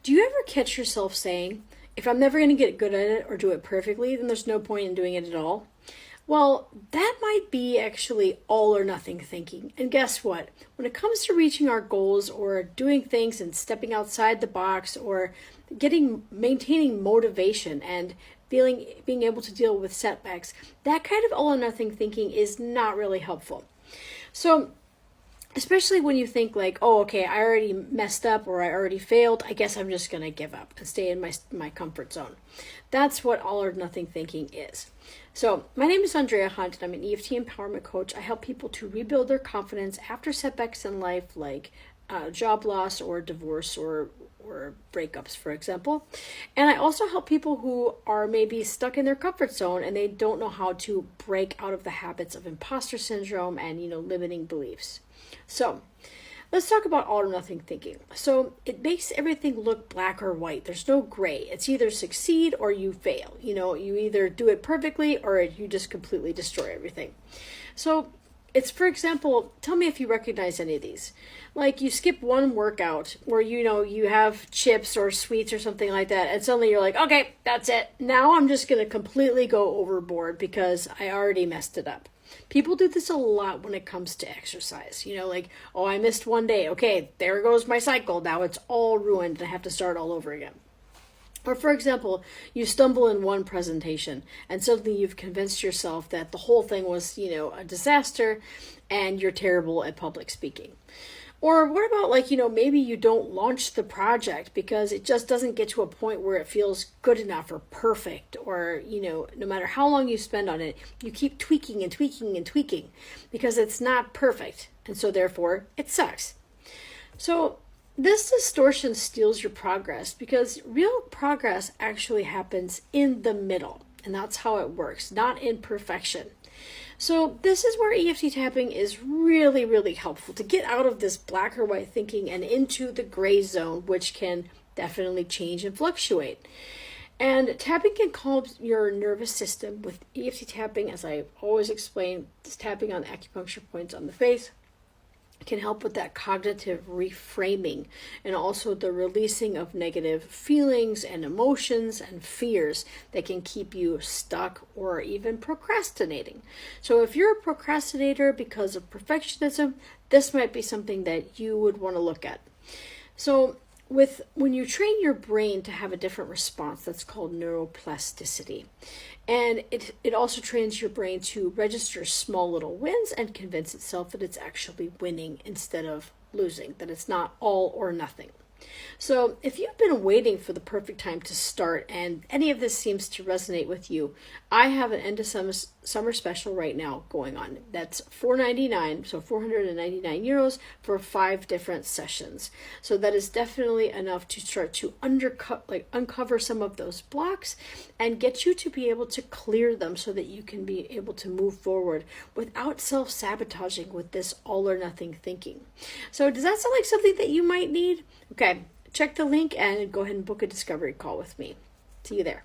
Do you ever catch yourself saying, if I'm never going to get good at it or do it perfectly, then there's no point in doing it at all? Well, that might be actually all or nothing thinking. And guess what? When it comes to reaching our goals or doing things and stepping outside the box or maintaining motivation and being able to deal with setbacks, that kind of all or nothing thinking is not really helpful. So, especially when you think like, oh, okay, I already messed up or I already failed, I guess I'm just going to give up and stay in my comfort zone. That's what all or nothing thinking is. So my name is Andrea Hunt, and I'm an EFT empowerment coach. I help people to rebuild their confidence after setbacks in life, like job loss or divorce or breakups, for example. And I also help people who are maybe stuck in their comfort zone and they don't know how to break out of the habits of imposter syndrome and, limiting beliefs. So let's talk about all or nothing thinking. So it makes everything look black or white. There's no gray. It's either succeed or you fail. You either do it perfectly or you just completely destroy everything. So it's, for example, tell me if you recognize any of these. Like you skip one workout where you have chips or sweets or something like that, and suddenly you're like, okay, that's it. Now I'm just going to completely go overboard because I already messed it up. People do this a lot when it comes to exercise. Like, oh, I missed one day. Okay, there goes my cycle. Now it's all ruined and I have to start all over again. Or for example, you stumble in one presentation and suddenly you've convinced yourself that the whole thing was, a disaster and you're terrible at public speaking. Or what about maybe you don't launch the project because it just doesn't get to a point where it feels good enough or perfect, or, no matter how long you spend on it, you keep tweaking and tweaking and tweaking because it's not perfect. And so therefore it sucks. So this distortion steals your progress because real progress actually happens in the middle. And that's how it works, not in perfection. So this is where EFT tapping is really, really helpful to get out of this black or white thinking and into the gray zone, which can definitely change and fluctuate. And tapping can calm your nervous system with EFT tapping, as I always explain, this tapping on acupuncture points on the face can help with that cognitive reframing and also the releasing of negative feelings and emotions and fears that can keep you stuck or even procrastinating. So if you're a procrastinator because of perfectionism, this might be something that you would want to look at. So when you train your brain to have a different response, that's called neuroplasticity. And it also trains your brain to register small little wins and convince itself that it's actually winning instead of losing, that it's not all or nothing. So if you've been waiting for the perfect time to start and any of this seems to resonate with you, I have an end of summer special right now going on. That's $499, so 499 euros for 5 different sessions. So that is definitely enough to start to uncover some of those blocks and get you to be able to clear them so that you can be able to move forward without self-sabotaging with this all or nothing thinking. So does that sound like something that you might need? Okay, check the link and go ahead and book a discovery call with me. See you there.